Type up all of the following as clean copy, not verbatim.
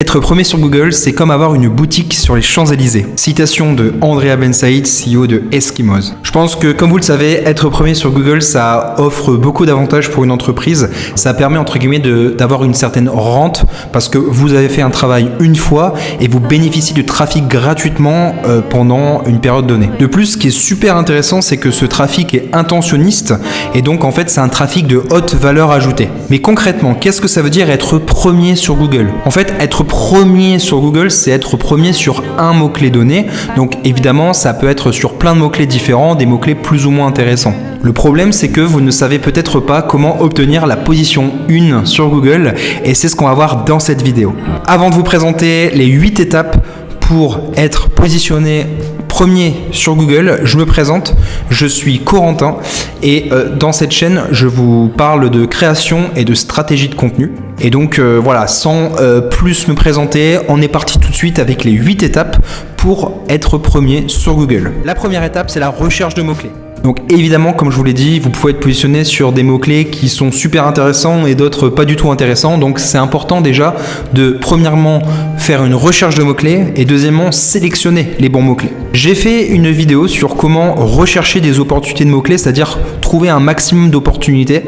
Être premier sur Google, c'est comme avoir une boutique sur les Champs-Élysées. Citation de Andrea Ben Saïd, CEO de Eskimos. Je pense que, comme vous le savez, être premier sur Google, ça offre beaucoup d'avantages pour une entreprise. Ça permet, entre guillemets, d'avoir une certaine rente parce que vous avez fait un travail une fois et vous bénéficiez du trafic gratuitement pendant une période donnée. De plus, ce qui est super intéressant, c'est que ce trafic est intentionniste et donc, en fait, c'est un trafic de haute valeur ajoutée. Mais concrètement, qu'est-ce que ça veut dire être premier sur Google? En fait, être premier sur Google, c'est être premier sur un mot-clé donné. Donc évidemment, ça peut être sur plein de mots-clés différents, des mots-clés plus ou moins intéressants. Le problème, c'est que vous ne savez peut-être pas comment obtenir la position 1 sur Google et c'est ce qu'on va voir dans cette vidéo. Avant de vous présenter les 8 étapes pour être positionné premier sur Google, je me présente, je suis Corentin et dans cette chaîne, je vous parle de création et de stratégie de contenu. Et donc voilà, sans plus me présenter, on est parti tout de suite avec les 8 étapes pour être premier sur Google. La première étape, c'est la recherche de mots-clés. Donc évidemment, comme je vous l'ai dit, vous pouvez être positionné sur des mots-clés qui sont super intéressants et d'autres pas du tout intéressants. Donc c'est important déjà de premièrement faire une recherche de mots-clés et deuxièmement sélectionner les bons mots-clés. J'ai fait une vidéo sur comment rechercher des opportunités de mots-clés, c'est-à-dire trouver un maximum d'opportunités.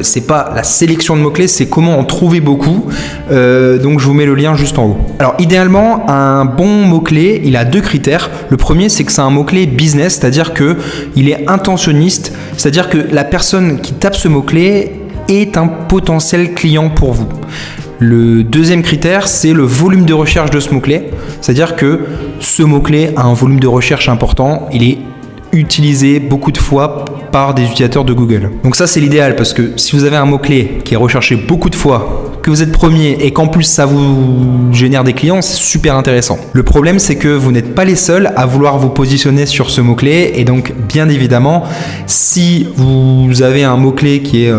C'est pas la sélection de mots-clés, c'est comment en trouver beaucoup. Donc je vous mets le lien juste en haut. Alors idéalement, un bon mot-clé, il a deux critères. Le premier, c'est que c'est un mot-clé business, c'est-à-dire que il est intentionniste, c'est-à-dire que la personne qui tape ce mot-clé est un potentiel client pour vous. Le deuxième critère, c'est le volume de recherche de ce mot-clé, c'est-à-dire que ce mot-clé a un volume de recherche important, il est utilisé beaucoup de fois par des utilisateurs de Google. Donc ça, c'est l'idéal parce que si vous avez un mot-clé qui est recherché beaucoup de fois, que vous êtes premier et qu'en plus ça vous génère des clients, c'est super intéressant. Le problème, c'est que vous n'êtes pas les seuls à vouloir vous positionner sur ce mot-clé et donc bien évidemment, si vous avez un mot-clé qui est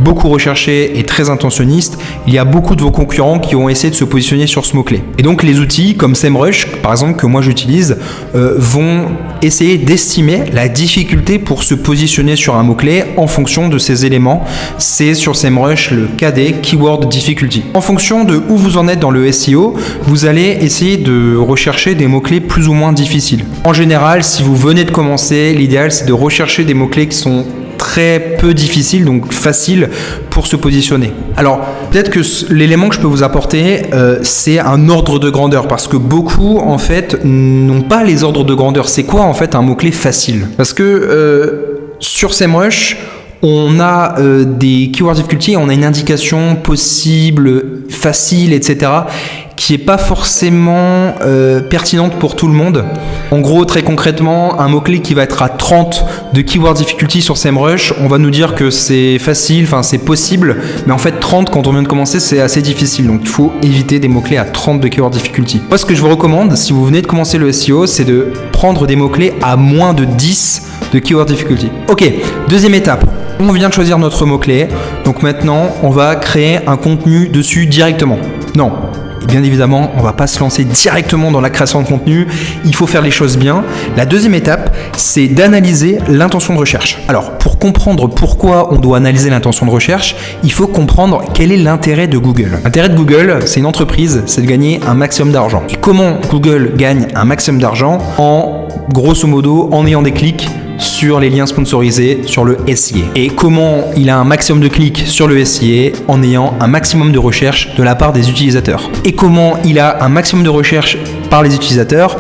beaucoup recherché et très intentionniste, il y a beaucoup de vos concurrents qui ont essayé de se positionner sur ce mot-clé. Et donc les outils comme SEMrush, par exemple, que moi j'utilise, vont essayer d'estimer la difficulté pour se positionner sur un mot-clé en fonction de ces éléments. C'est sur SEMrush le KD, Keyword Difficulty. En fonction de où vous en êtes dans le SEO, vous allez essayer de rechercher des mots-clés plus ou moins difficiles. En général, si vous venez de commencer, l'idéal c'est de rechercher des mots-clés qui sont très peu difficiles, donc faciles pour se positionner. Alors, peut-être que l'élément que je peux vous apporter, c'est un ordre de grandeur, parce que beaucoup, en fait, n'ont pas les ordres de grandeur. C'est quoi, en fait, un mot-clé facile? Parce que sur SEMrush, on a des Keyword Difficulty, on a une indication possible, facile, etc., qui n'est pas forcément pertinente pour tout le monde. En gros, très concrètement, un mot-clé qui va être à 30 de Keyword Difficulty sur SEMrush, on va nous dire que c'est facile, enfin c'est possible, mais en fait 30 quand on vient de commencer, c'est assez difficile. Donc il faut éviter des mots-clés à 30 de Keyword Difficulty. Moi, ce que je vous recommande, si vous venez de commencer le SEO, c'est de prendre des mots-clés à moins de 10 de Keyword Difficulty. Ok, deuxième étape. On vient de choisir notre mot-clé, donc maintenant on va créer un contenu dessus directement. Non, bien évidemment, on ne va pas se lancer directement dans la création de contenu, il faut faire les choses bien. La deuxième étape, c'est d'analyser l'intention de recherche. Alors, pour comprendre pourquoi on doit analyser l'intention de recherche, il faut comprendre quel est l'intérêt de Google. L'intérêt de Google, c'est une entreprise, c'est de gagner un maximum d'argent. Et comment Google gagne un maximum d'argent? En grosso modo, en ayant des clics sur les liens sponsorisés sur le SIA. Et comment il a un maximum de clics sur le SIA? En ayant un maximum de recherche de la part des utilisateurs. Et comment il a un maximum de recherche par les utilisateurs?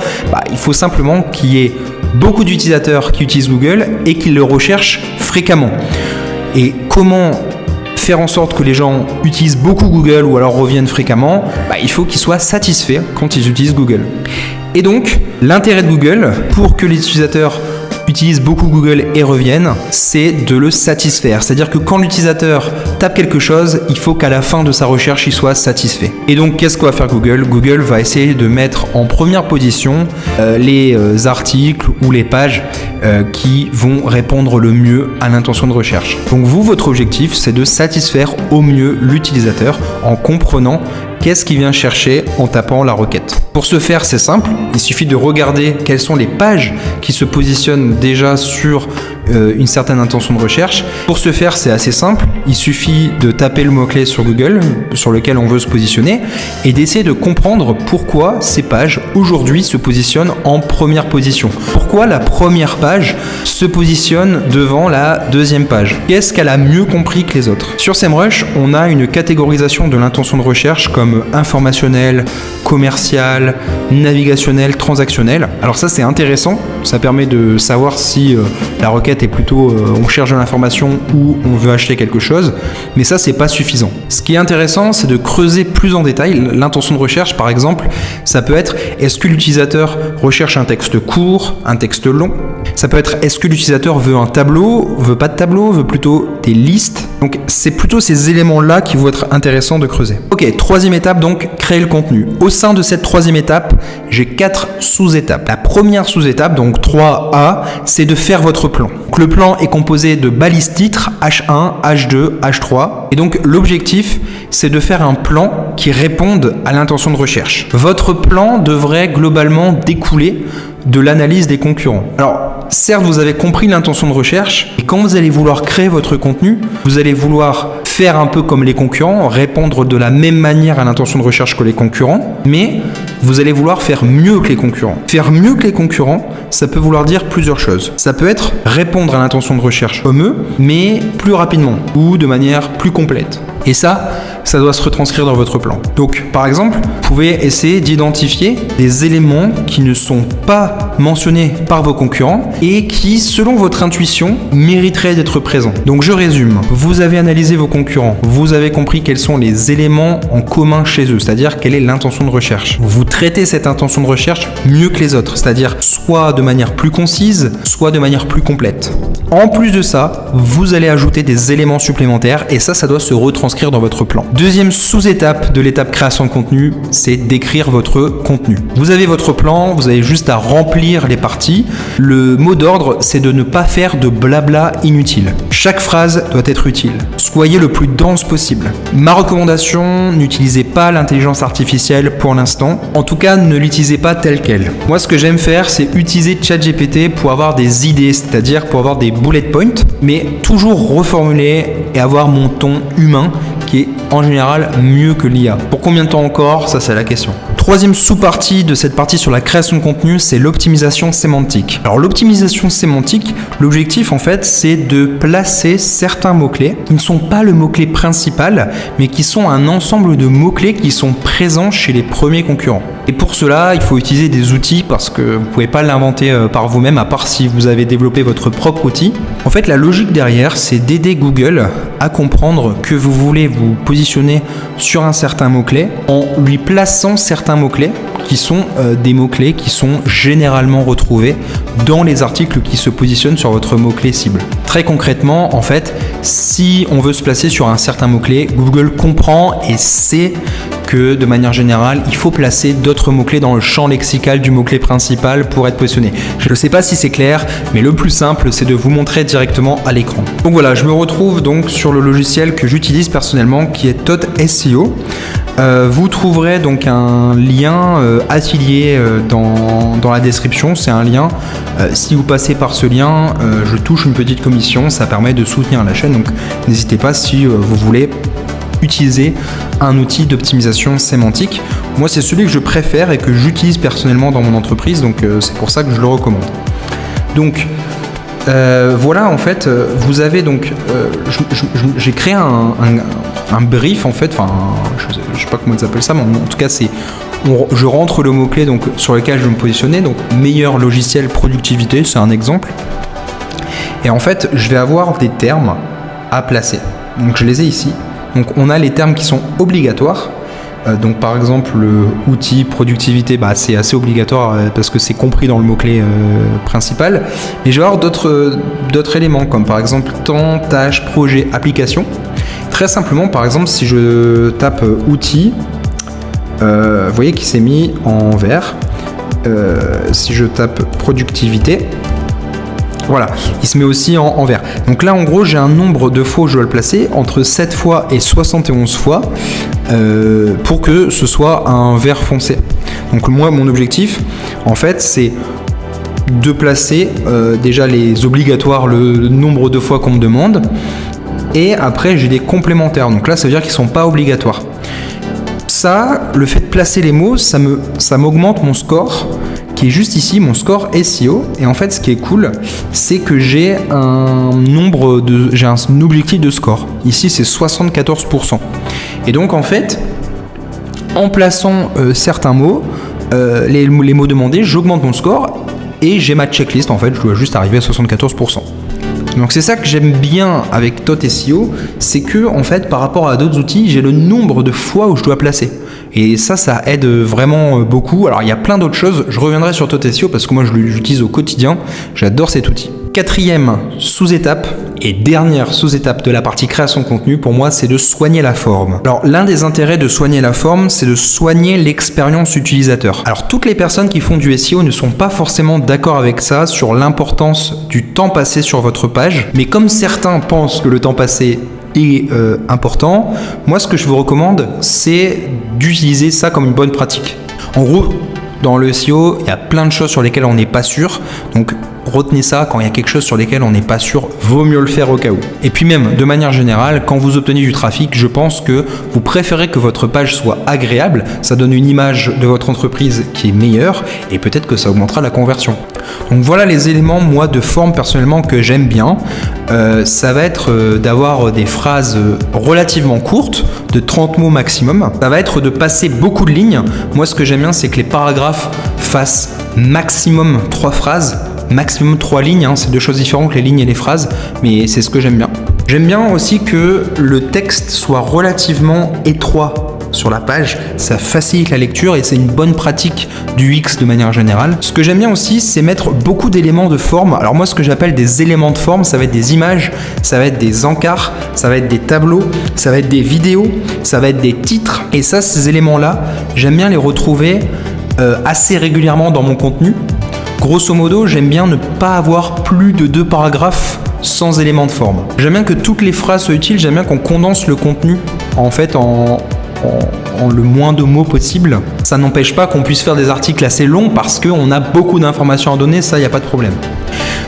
Il faut simplement qu'il y ait beaucoup d'utilisateurs qui utilisent Google et qui le recherchent fréquemment. Et comment faire en sorte que les gens utilisent beaucoup Google ou alors reviennent fréquemment? Il faut qu'ils soient satisfaits quand ils utilisent Google. Et donc, l'intérêt de Google pour que les utilisateurs utilisent beaucoup Google et reviennent, c'est de le satisfaire. C'est-à-dire que quand l'utilisateur tape quelque chose, il faut qu'à la fin de sa recherche, il soit satisfait. Et donc, qu'est-ce qu'on va faire Google? Google va essayer de mettre en première position les articles ou les pages qui vont répondre le mieux à l'intention de recherche. Donc vous, votre objectif, c'est de satisfaire au mieux l'utilisateur en comprenant qu'est-ce qu'il vient chercher en tapant la requête. Pour ce faire, c'est simple, il suffit de regarder quelles sont les pages qui se positionnent déjà sur une certaine intention de recherche. Pour ce faire, c'est assez simple. Il suffit de taper le mot-clé sur Google sur lequel on veut se positionner et d'essayer de comprendre pourquoi ces pages aujourd'hui se positionnent en première position. Pourquoi la première page se positionne devant la deuxième page. Qu'est-ce qu'elle a mieux compris que les autres? Sur SEMrush, on a une catégorisation de l'intention de recherche comme informationnelle, commerciale, navigationnelle, transactionnelle. Alors ça, c'est intéressant. Ça permet de savoir si la requête est plutôt on cherche de l'information ou on veut acheter quelque chose. Mais ça, c'est pas suffisant. Ce qui est intéressant, c'est de creuser plus en détail. L'intention de recherche, par exemple, ça peut être est-ce que l'utilisateur recherche un texte court, un texte long? Ça peut être est-ce que l'utilisateur veut un tableau, veut pas de tableau, veut plutôt des listes? Donc c'est plutôt ces éléments-là qui vont être intéressants de creuser. Ok, troisième étape donc, créer le contenu. Au sein de cette troisième étape, j'ai 4 sous-étapes. La première sous-étape, donc 3A, c'est de faire votre plan. Donc, le plan est composé de balises titres H1, H2, H3. Et donc l'objectif, c'est de faire un plan qui réponde à l'intention de recherche. Votre plan devrait globalement découler de l'analyse des concurrents. Alors, certes, vous avez compris l'intention de recherche, et quand vous allez vouloir créer votre contenu, vous allez vouloir faire un peu comme les concurrents, répondre de la même manière à l'intention de recherche que les concurrents, mais vous allez vouloir faire mieux que les concurrents. Faire mieux que les concurrents, ça peut vouloir dire plusieurs choses. Ça peut être répondre à l'intention de recherche comme eux, mais plus rapidement, ou de manière plus complète. Et ça doit se retranscrire dans votre plan. Donc, par exemple, vous pouvez essayer d'identifier des éléments qui ne sont pas mentionnés par vos concurrents et qui, selon votre intuition, mériteraient d'être présents. Donc, je résume. Vous avez analysé vos concurrents. Vous avez compris quels sont les éléments en commun chez eux, c'est-à-dire quelle est l'intention de recherche. Vous traitez cette intention de recherche mieux que les autres, c'est-à-dire soit de manière plus concise, soit de manière plus complète. En plus de ça, vous allez ajouter des éléments supplémentaires et ça doit se retranscrire dans votre plan. Deuxième sous-étape de l'étape création de contenu, c'est d'écrire votre contenu. Vous avez votre plan, vous avez juste à remplir les parties. Le mot d'ordre, c'est de ne pas faire de blabla inutile. Chaque phrase doit être utile. Soyez le plus dense possible. Ma recommandation, n'utilisez pas l'intelligence artificielle pour l'instant. En tout cas, ne l'utilisez pas telle qu'elle. Moi, ce que j'aime faire, c'est utiliser ChatGPT pour avoir des idées, c'est-à-dire pour avoir des bullet points, mais toujours reformuler et avoir mon ton humain qui est en général mieux que l'IA. Pour combien de temps encore? Ça, c'est la question. Troisième sous-partie de cette partie sur la création de contenu, c'est l'optimisation sémantique. Alors l'optimisation sémantique, l'objectif en fait, c'est de placer certains mots-clés qui ne sont pas le mot-clé principal, mais qui sont un ensemble de mots-clés qui sont présents chez les premiers concurrents. Et pour cela, il faut utiliser des outils parce que vous ne pouvez pas l'inventer par vous-même, à part si vous avez développé votre propre outil. En fait, la logique derrière, c'est d'aider Google à comprendre que vous voulez vous positionner sur un certain mot-clé en lui plaçant certains mots-clés qui sont des mots-clés qui sont généralement retrouvés dans les articles qui se positionnent sur votre mot-clé cible. Très concrètement, en fait, si on veut se placer sur un certain mot-clé, Google comprend et sait que de manière générale, il faut placer d'autres mots-clés dans le champ lexical du mot-clé principal pour être positionné. Je ne sais pas si c'est clair, mais le plus simple, c'est de vous montrer directement à l'écran. Donc voilà, je me retrouve donc sur le logiciel que j'utilise personnellement, qui est Todd SEO. Vous trouverez donc un lien affilié dans la description. C'est un lien. Si vous passez par ce lien, je touche une petite commission. Ça permet de soutenir la chaîne. Donc n'hésitez pas si vous voulez utiliser un outil d'optimisation sémantique. Moi, c'est celui que je préfère et que j'utilise personnellement dans mon entreprise. Donc c'est pour ça que je le recommande. Donc voilà, en fait, vous avez donc, j'ai créé un brief en fait, enfin, je sais pas comment ils appellent ça, mais en tout cas, je rentre le mot-clé donc sur lequel je vais me positionner, donc meilleur logiciel productivité, c'est un exemple. Et en fait, je vais avoir des termes à placer. Donc je les ai ici. Donc on a les termes qui sont obligatoires. Donc par exemple le outil productivité, c'est assez obligatoire parce que c'est compris dans le mot-clé principal. Mais je vais avoir d'autres éléments comme par exemple temps, tâche, projet, application. Très simplement, par exemple, si je tape outil, vous voyez qu'il s'est mis en vert. Si je tape productivité, voilà, il se met aussi en vert. Donc là, en gros, j'ai un nombre de fois où je dois le placer, entre 7 fois et 71 fois, pour que ce soit un vert foncé. Donc moi, mon objectif, en fait, c'est de placer déjà les obligatoires, le nombre de fois qu'on me demande, et après j'ai des complémentaires, donc là ça veut dire qu'ils sont pas obligatoires. Ça, le fait de placer les mots, ça m'augmente mon score, qui est juste ici, mon score SEO. Et en fait, ce qui est cool, c'est que j'ai un objectif de score. Ici, c'est 74%. Et donc, en fait, en plaçant certains mots, les mots demandés, j'augmente mon score et j'ai ma checklist. En fait, je dois juste arriver à 74%. Donc c'est ça que j'aime bien avec TOT-SEO, c'est que en fait par rapport à d'autres outils, j'ai le nombre de fois où je dois placer. Et ça aide vraiment beaucoup. Alors il y a plein d'autres choses, je reviendrai sur TOT-SEO parce que moi je l'utilise au quotidien, j'adore cet outil. Quatrième sous-étape et dernière sous-étape de la partie création de contenu, pour moi, c'est de soigner la forme. Alors, l'un des intérêts de soigner la forme, c'est de soigner l'expérience utilisateur. Alors, toutes les personnes qui font du SEO ne sont pas forcément d'accord avec ça sur l'importance du temps passé sur votre page, mais comme certains pensent que le temps passé est important, moi, ce que je vous recommande, c'est d'utiliser ça comme une bonne pratique. En gros, dans le SEO, il y a plein de choses sur lesquelles on n'est pas sûr, donc retenez ça, quand il y a quelque chose sur lesquels on n'est pas sûr, vaut mieux le faire au cas où. Et puis même, de manière générale, quand vous obtenez du trafic, je pense que vous préférez que votre page soit agréable, ça donne une image de votre entreprise qui est meilleure, et peut-être que ça augmentera la conversion. Donc voilà les éléments, moi, de forme personnellement que j'aime bien. Ça va être d'avoir des phrases relativement courtes, de 30 mots maximum. Ça va être de passer beaucoup de lignes. Moi, ce que j'aime bien, c'est que les paragraphes fassent maximum 3 phrases, maximum 3 lignes, hein. C'est deux choses différentes, les lignes et les phrases, mais c'est ce que j'aime bien. J'aime bien aussi que le texte soit relativement étroit sur la page, ça facilite la lecture et c'est une bonne pratique du UX de manière générale. Ce que j'aime bien aussi, c'est mettre beaucoup d'éléments de forme. Alors moi, ce que j'appelle des éléments de forme, ça va être des images, ça va être des encarts, ça va être des tableaux, ça va être des vidéos, ça va être des titres. Et ça, ces éléments-là, j'aime bien les retrouver assez régulièrement dans mon contenu. Grosso modo, j'aime bien ne pas avoir plus de 2 paragraphes sans éléments de forme. J'aime bien que toutes les phrases soient utiles, j'aime bien qu'on condense le contenu en fait en le moins de mots possible. Ça n'empêche pas qu'on puisse faire des articles assez longs parce qu'on a beaucoup d'informations à donner, ça, il n'y a pas de problème.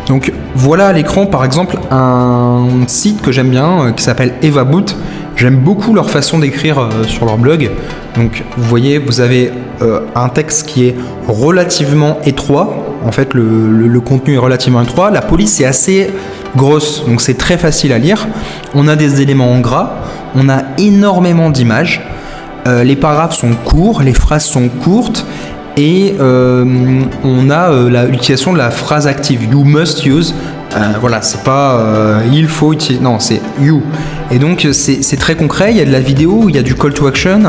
Donc voilà à l'écran par exemple un site que j'aime bien qui s'appelle EvaBoot. J'aime beaucoup leur façon d'écrire sur leur blog. Donc vous voyez, vous avez un texte qui est relativement étroit. En fait, le contenu est relativement étroit. La police est assez grosse, donc c'est très facile à lire. On a des éléments en gras. On a énormément d'images. Les paragraphes sont courts, les phrases sont courtes. Et on a l'utilisation de la phrase active. You must use. Voilà, c'est pas il faut utiliser, non, c'est you. Et donc c'est très concret, il y a de la vidéo, il y a du call to action,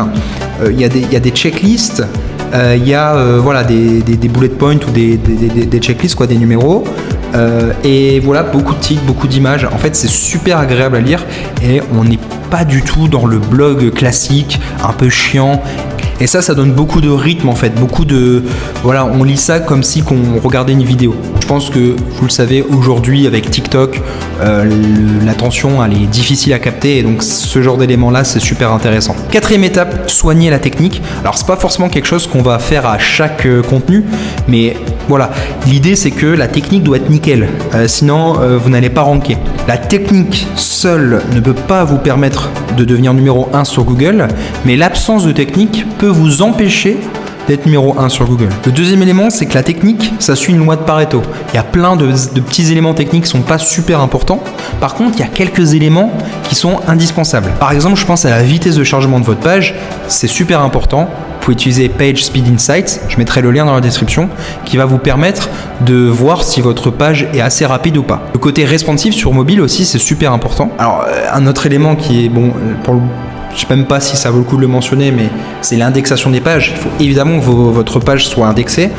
il y a des checklists, il y a voilà, des bullet points ou des checklists, quoi, des numéros. Et voilà, beaucoup de titres, beaucoup d'images. En fait, c'est super agréable à lire et on n'est pas du tout dans le blog classique, un peu chiant. Et ça donne beaucoup de rythme en fait, beaucoup de... Voilà, on lit ça comme si on regardait une vidéo. Je pense que, vous le savez, aujourd'hui avec TikTok, l'attention elle est difficile à capter et donc ce genre d'éléments-là, c'est super intéressant. Quatrième étape, soigner la technique. Alors c'est pas forcément quelque chose qu'on va faire à chaque contenu, mais voilà, l'idée c'est que la technique doit être nickel, sinon vous n'allez pas ranker. La technique seule ne peut pas vous permettre de devenir numéro 1 sur Google, mais l'absence de technique peut vous empêcher d'être numéro 1 sur Google. Le deuxième élément, c'est que la technique, ça suit une loi de Pareto. Il y a plein de petits éléments techniques qui sont pas super importants. Par contre, il y a quelques éléments qui sont indispensables. Par exemple, je pense à la vitesse de chargement de votre page. C'est super important. Vous pouvez utiliser Page Speed Insights, je mettrai le lien dans la description, qui va vous permettre de voir si votre page est assez rapide ou pas. Le côté responsive sur mobile aussi, c'est super important. Alors, un autre élément qui est bon, je ne sais même pas si ça vaut le coup de le mentionner, mais c'est l'indexation des pages. Il faut évidemment que votre page soit indexée.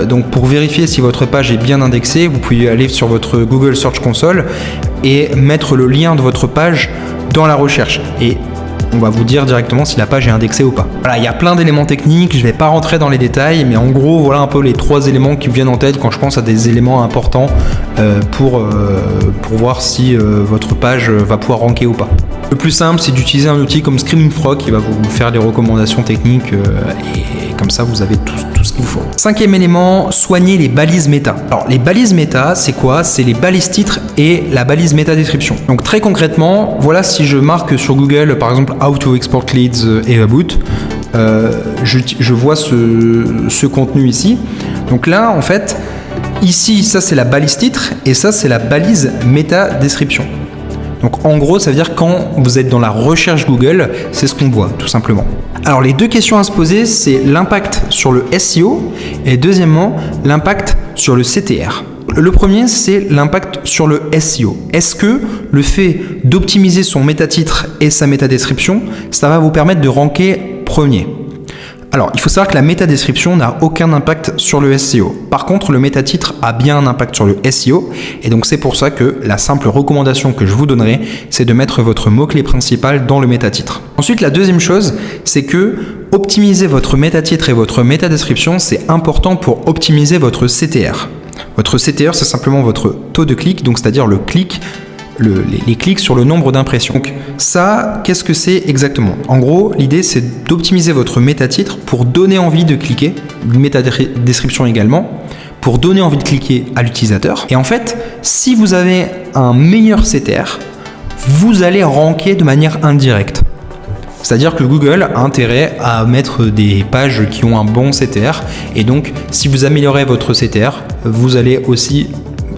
Donc pour vérifier si votre page est bien indexée, vous pouvez aller sur votre Google Search Console et mettre le lien de votre page dans la recherche. Et on va vous dire directement si la page est indexée ou pas. Voilà, il y a plein d'éléments techniques, je ne vais pas rentrer dans les détails, mais en gros, voilà un peu les 3 éléments qui me viennent en tête quand je pense à des éléments importants pour voir si votre page va pouvoir ranker ou pas. Le plus simple, c'est d'utiliser un outil comme Screaming Frog qui va vous faire des recommandations techniques et comme ça, vous avez tout ce qu'il vous faut. Cinquième élément, soignez les balises méta. Alors les balises méta, c'est quoi? C'est les balises titres et la balise méta description. Donc très concrètement, voilà, si je marque sur Google par exemple How to export leads et about, je vois ce contenu ici. Donc là en fait, ici ça c'est la balise titre et ça c'est la balise méta description. Donc en gros, ça veut dire quand vous êtes dans la recherche Google, c'est ce qu'on voit, tout simplement. Alors les deux questions à se poser, c'est l'impact sur le SEO et deuxièmement, l'impact sur le CTR. Le premier, c'est l'impact sur le SEO. Est-ce que le fait d'optimiser son métatitre et sa métadescription, ça va vous permettre de ranker premier? Alors, il faut savoir que la métadescription n'a aucun impact sur le SEO. Par contre, le métatitre a bien un impact sur le SEO. Et donc, c'est pour ça que la simple recommandation que je vous donnerai, c'est de mettre votre mot-clé principal dans le métatitre. Ensuite, la deuxième chose, c'est que optimiser votre métatitre et votre métadescription, c'est important pour optimiser votre CTR. Votre CTR, c'est simplement votre taux de clic, donc c'est-à-dire le clic, les clics sur le nombre d'impressions. Donc ça, qu'est-ce que c'est exactement? En gros, l'idée c'est d'optimiser votre métatitre pour donner envie de cliquer, métadescription également, pour donner envie de cliquer à l'utilisateur. Et en fait, si vous avez un meilleur CTR, vous allez ranker de manière indirecte. C'est-à-dire que Google a intérêt à mettre des pages qui ont un bon CTR. Et donc, si vous améliorez votre CTR, vous allez aussi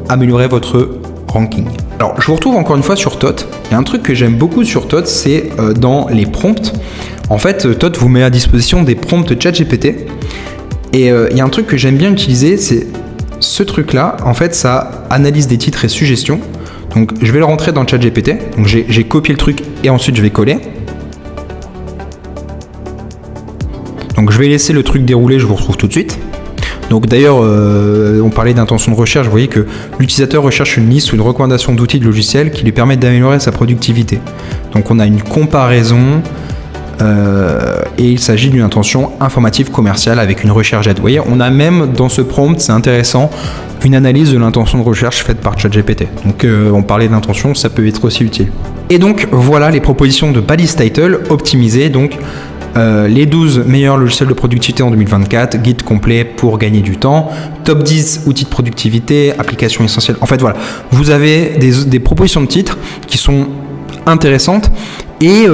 améliorer votre ranking. Alors, je vous retrouve encore une fois sur Tot. Il y a un truc que j'aime beaucoup sur Tot, c'est dans les prompts. En fait, Tot vous met à disposition des prompts ChatGPT. Et il y a un truc que j'aime bien utiliser, c'est ce truc-là. En fait, ça analyse des titres et suggestions. Donc, je vais le rentrer dans ChatGPT. Donc, j'ai copié le truc et ensuite je vais coller. Donc je vais laisser le truc dérouler, je vous retrouve tout de suite. Donc d'ailleurs, on parlait d'intention de recherche, vous voyez que l'utilisateur recherche une liste ou une recommandation d'outils de logiciels qui lui permettent d'améliorer sa productivité. Donc on a une comparaison et il s'agit d'une intention informative commerciale avec une recherche d'aide. Vous voyez, on a même dans ce prompt, c'est intéressant, une analyse de l'intention de recherche faite par ChatGPT. Donc on parlait d'intention, ça peut être aussi utile. Et donc voilà les propositions de balise title optimisées. Donc les 12 meilleurs logiciels de productivité en 2024, guide complet pour gagner du temps, top 10 outils de productivité, applications essentielles. En fait, voilà, vous avez des propositions de titres qui sont intéressantes et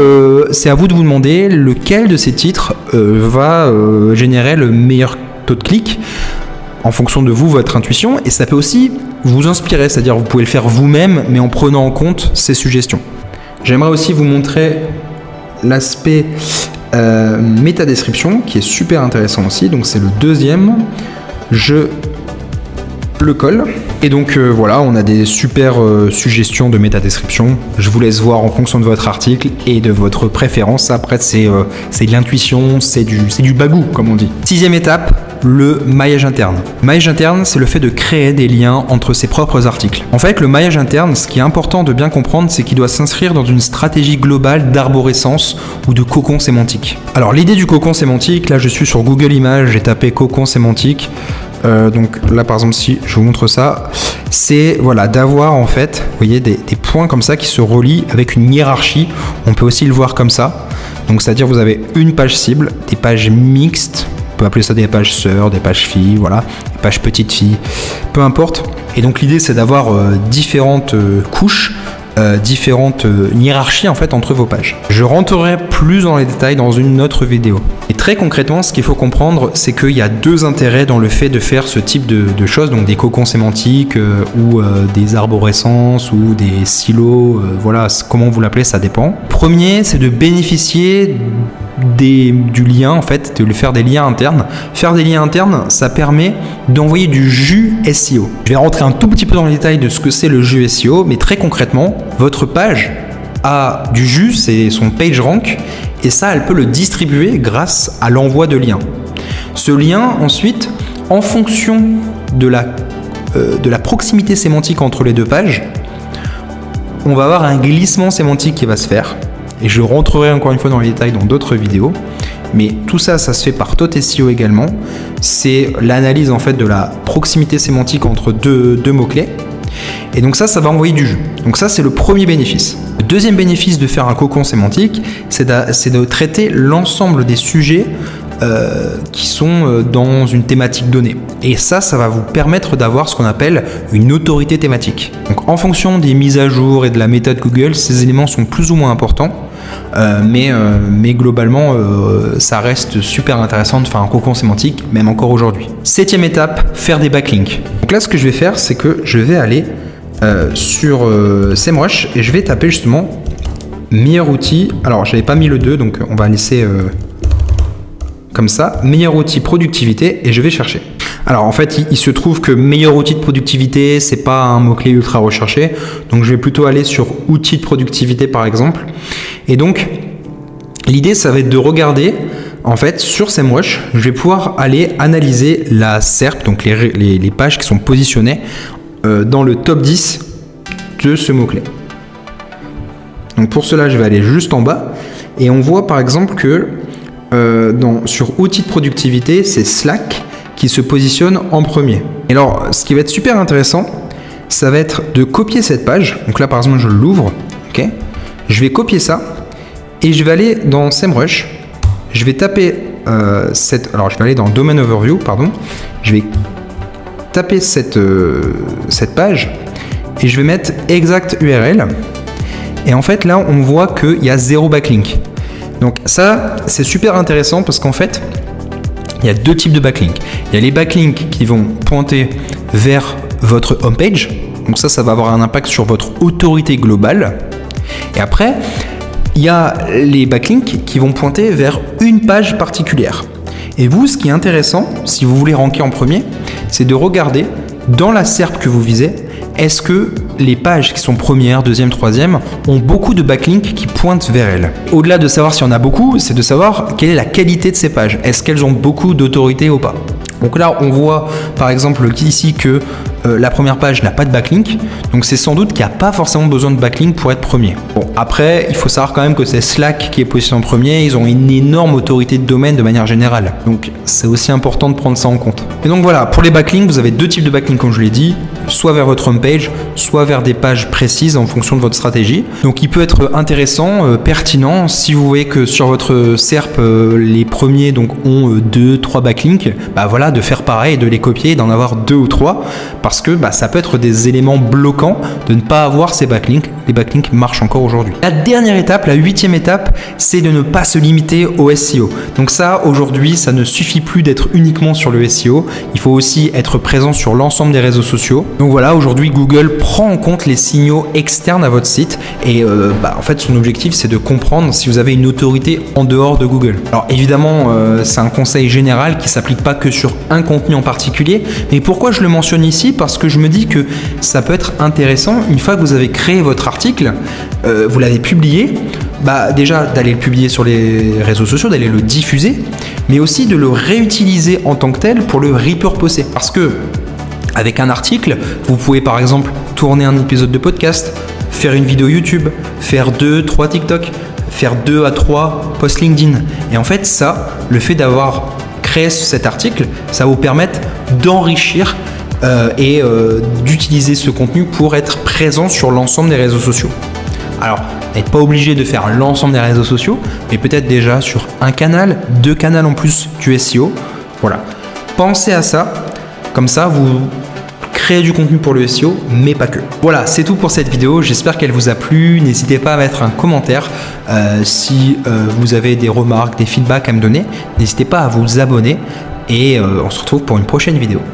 c'est à vous de vous demander lequel de ces titres va générer le meilleur taux de clic en fonction de vous, votre intuition. Et ça peut aussi vous inspirer, c'est-à-dire vous pouvez le faire vous-même, mais en prenant en compte ces suggestions. J'aimerais aussi vous montrer l'aspect métadescription qui est super intéressant aussi. Donc c'est le deuxième, je le colle et donc voilà, on a des super suggestions de métadescription. Je vous laisse voir en fonction de votre article et de votre préférence. Après c'est de l'intuition, c'est du bagou comme on dit. Sixième étape, le maillage interne. Maillage interne, c'est le fait de créer des liens entre ses propres articles. En fait, le maillage interne, ce qui est important de bien comprendre, c'est qu'il doit s'inscrire dans une stratégie globale d'arborescence ou de cocon sémantique. Alors, l'idée du cocon sémantique, là, je suis sur Google Images, j'ai tapé cocon sémantique. Donc là, par exemple, si je vous montre ça, c'est voilà, d'avoir en fait, vous voyez, des points comme ça qui se relient avec une hiérarchie. On peut aussi le voir comme ça. Donc, c'est-à-dire, vous avez une page cible, des pages mixtes. On peut appeler ça des pages sœurs, des pages filles, voilà, des pages petites filles, peu importe. Et donc l'idée c'est d'avoir différentes couches, différentes hiérarchies en fait entre vos pages. Je rentrerai plus dans les détails dans une autre vidéo. Et très concrètement, ce qu'il faut comprendre, c'est qu'il y a deux intérêts dans le fait de faire ce type de choses, donc des cocons sémantiques ou des arborescences ou des silos, voilà, comment vous l'appelez, ça dépend. Premier, c'est de bénéficier du lien, en fait, de lui faire des liens internes. Faire des liens internes, ça permet d'envoyer du jus SEO. Je vais rentrer un tout petit peu dans les détails de ce que c'est le jus SEO, mais très concrètement, votre page a du jus, c'est son PageRank, et ça, elle peut le distribuer grâce à l'envoi de liens. Ce lien, ensuite, en fonction de la proximité sémantique entre les deux pages, on va avoir un glissement sémantique qui va se faire. Et je rentrerai encore une fois dans les détails dans d'autres vidéos. Mais tout ça, ça se fait par Tot SEO également. C'est l'analyse en fait de la proximité sémantique entre deux mots-clés. Et donc ça va envoyer du jus. Donc ça, c'est le premier bénéfice. Le deuxième bénéfice de faire un cocon sémantique, c'est de traiter l'ensemble des sujets qui sont dans une thématique donnée. Et ça va vous permettre d'avoir ce qu'on appelle une autorité thématique. Donc en fonction des mises à jour et de la méthode Google, ces éléments sont plus ou moins importants, mais globalement ça reste super intéressant de faire un cocon sémantique, même encore aujourd'hui. 7e étape, faire des backlinks. Donc là ce que je vais faire, c'est que je vais aller sur SEMrush et je vais taper justement meilleur outil. Alors j'avais pas mis le 2, donc on va laisser comme ça, meilleur outil productivité, et je vais chercher. Alors en fait il se trouve que meilleur outil de productivité, c'est pas un mot-clé ultra recherché, donc je vais plutôt aller sur outil de productivité par exemple. Et donc l'idée ça va être de regarder en fait sur SEMrush, je vais pouvoir aller analyser la SERP, donc les pages qui sont positionnées dans le top 10 de ce mot-clé. Donc pour cela, je vais aller juste en bas et on voit par exemple que sur outils de productivité, c'est Slack qui se positionne en premier. Et alors, ce qui va être super intéressant, ça va être de copier cette page. Donc là, par exemple, je l'ouvre. Okay. Je vais copier ça et je vais aller dans SEMrush. Je vais taper alors je vais aller dans Domain Overview, pardon. Je vais taper cette page et je vais mettre exact URL. Et en fait, là, on voit qu'il y a 0 backlink. Donc ça, c'est super intéressant parce qu'en fait, il y a 2 types de backlinks. Il y a les backlinks qui vont pointer vers votre homepage. Donc ça va avoir un impact sur votre autorité globale. Et après, il y a les backlinks qui vont pointer vers une page particulière. Et vous, ce qui est intéressant, si vous voulez ranker en premier, c'est de regarder dans la SERP que vous visez, est-ce que les pages qui sont première, deuxième, troisième ont beaucoup de backlinks qui pointent vers elles. Au-delà de savoir s'il y en a beaucoup, c'est de savoir quelle est la qualité de ces pages. Est-ce qu'elles ont beaucoup d'autorité ou pas? Donc là, on voit par exemple ici que la première page n'a pas de backlink, donc c'est sans doute qu'il n'y a pas forcément besoin de backlink pour être premier. Bon, après, il faut savoir quand même que c'est Slack qui est positionné en premier, ils ont une énorme autorité de domaine de manière générale, donc c'est aussi important de prendre ça en compte. Et donc voilà, pour les backlinks, vous avez 2 types de backlinks comme je l'ai dit, soit vers votre homepage, soit vers des pages précises en fonction de votre stratégie. Donc il peut être intéressant, pertinent, si vous voyez que sur votre SERP, les premiers donc, ont 2-3 backlinks, bah voilà, de faire pareil, de les copier, d'en avoir 2 ou 3, parce que ça peut être des éléments bloquants de ne pas avoir ces backlinks. Les backlinks marchent encore aujourd'hui. La dernière étape, la 8e étape, c'est de ne pas se limiter au SEO. Donc ça, aujourd'hui, ça ne suffit plus d'être uniquement sur le SEO. Il faut aussi être présent sur l'ensemble des réseaux sociaux. Donc voilà, aujourd'hui, Google prend en compte les signaux externes à votre site et en fait, son objectif, c'est de comprendre si vous avez une autorité en dehors de Google. Alors évidemment, c'est un conseil général qui ne s'applique pas que sur un contenu en particulier. Mais pourquoi je le mentionne ici? Parce que je me dis que ça peut être intéressant, une fois que vous avez créé votre article, vous l'avez publié, déjà d'aller le publier sur les réseaux sociaux, d'aller le diffuser, mais aussi de le réutiliser en tant que tel pour le repurposer. Parce que avec un article, vous pouvez par exemple tourner un épisode de podcast, faire une vidéo YouTube, faire 2-3 TikTok, faire 2 à 3 posts LinkedIn. Et en fait, ça, le fait d'avoir créé cet article, ça va vous permettre d'enrichir et d'utiliser ce contenu pour être présent sur l'ensemble des réseaux sociaux. Alors, n'êtes pas obligé de faire l'ensemble des réseaux sociaux, mais peut-être déjà sur un canal, 2 canaux en plus du SEO. Voilà. Pensez à ça, comme ça vous créez du contenu pour le SEO, mais pas que. Voilà, c'est tout pour cette vidéo, j'espère qu'elle vous a plu. N'hésitez pas à mettre un commentaire si vous avez des remarques, des feedbacks à me donner. N'hésitez pas à vous abonner et on se retrouve pour une prochaine vidéo.